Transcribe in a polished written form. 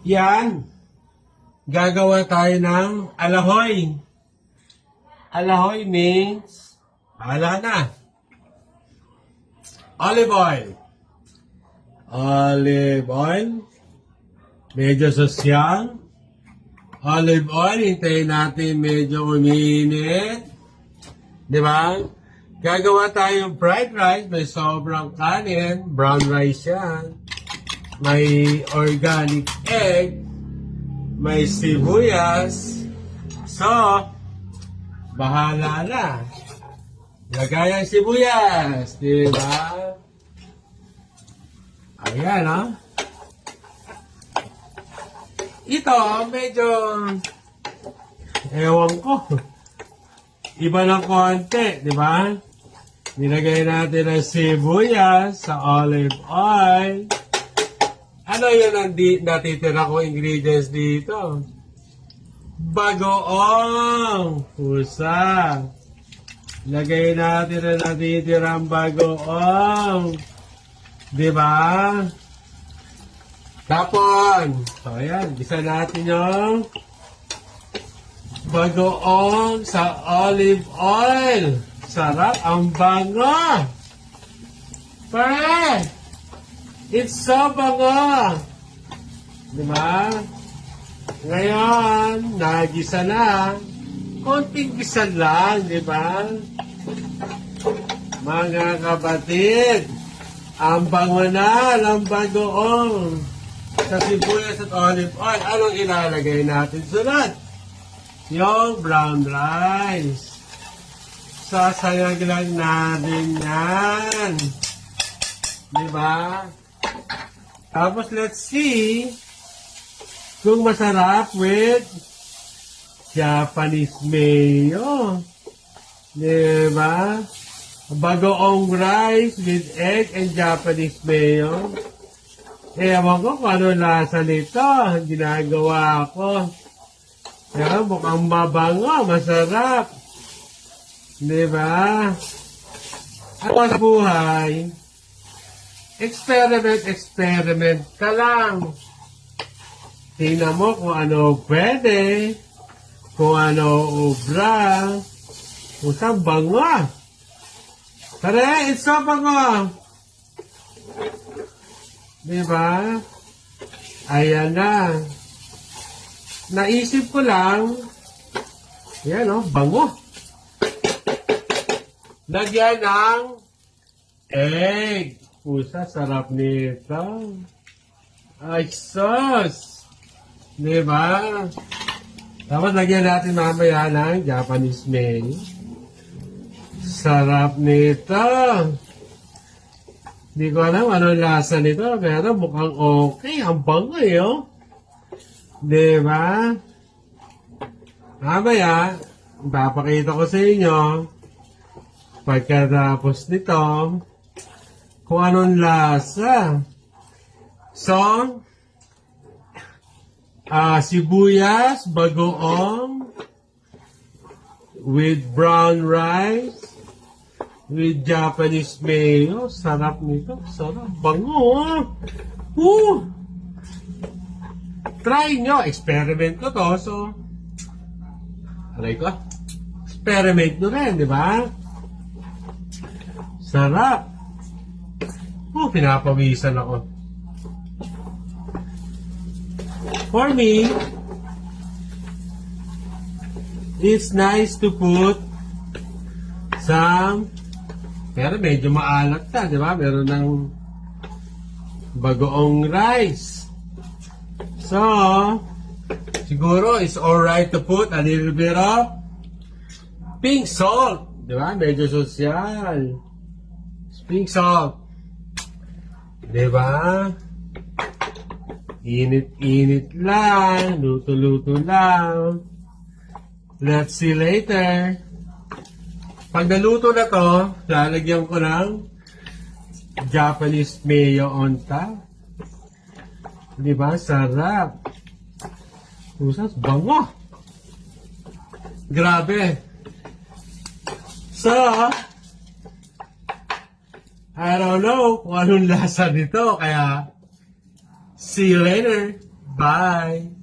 Yan. Gagawa tayo ng alahoy. Alahoy means, bahala na. Olive oil. Olive oil. Medyo sosyal. Olive oil, hintayin natin medyo uminit. Di ba? Gagawa tayong fried rice. May sobrang kanin. Brown rice yan. May organic egg. May sibuyas. So, bahala na. Lagay ang sibuyas. Diba? Ayan, ha? Ito, medyo, ewan ko. Iba ng konti, di ba? Nilagay natin ang sibuyas sa olive oil. Ano yun ang natitira kong ingredients dito? Bagoong pusa. Lagay natin ang natitirang bagoong. Di ba? Tapon. So, ayan. Bisa natin yung bagoong sa olive oil. Sarap. Ang bango. Pare! It's so bango. Diba? Ngayon, nagisa na. Konting gisa lang, diba? Mga kapatid, ang bango na ng bagoong sa sibuyas at olive oil. Anong ilalagay natin sunod? Yung brown rice. Sasayag lang natin yan. Diba? Tapos let's see kung masarap with Japanese mayo. Diba? Bagoong rice with egg and Japanese mayo. Ewan ko kung ano lasa nito. Ginagawa ko. Pero mukhang mabango, masarap. Diba? At ang buhay, experiment ka lang. Tingnan mo kung ano pwede, kung ano ubra, kung saan bango. Tara, it's so bango. Diba? Ayan na. Naisip ko lang, yan o, bango. Lagyan ng egg. Pusa, sarap nito. Ay, sauce. Diba? Tapos lagyan natin mamaya ng Japanese mayo. Sarap nito. Hindi ko alam ano lasa nito, pero mukhang okay. Ang bango eh, oh. Diba? Mamaya, papakita ko sa inyo pagkatapos nito kung anong lasa. So, sibuyas, bagoong, with brown rice, with Japanese mayo. Sarap nito. Sarap. Bango. Try nyo. Experiment ko to. So, aray ko. Experiment nyo rin, di ba? Sarap. Pinapawisan ako. For me, it's nice to put some, pero medyo maalat na, di ba? Meron ng bagoong rice. So, siguro it's alright to put a little bit of pink salt. Di ba? Medyo sosyal. Pink salt. Diba? Init-init lang. Luto-luto lang. Let's see later. Pag naluto na to, lalagyan ko ng Japanese mayo on top. Diba? Sarap. Usas, bango. Grabe. So, I don't know kung anong lasa nito. Kaya, see you later. Bye!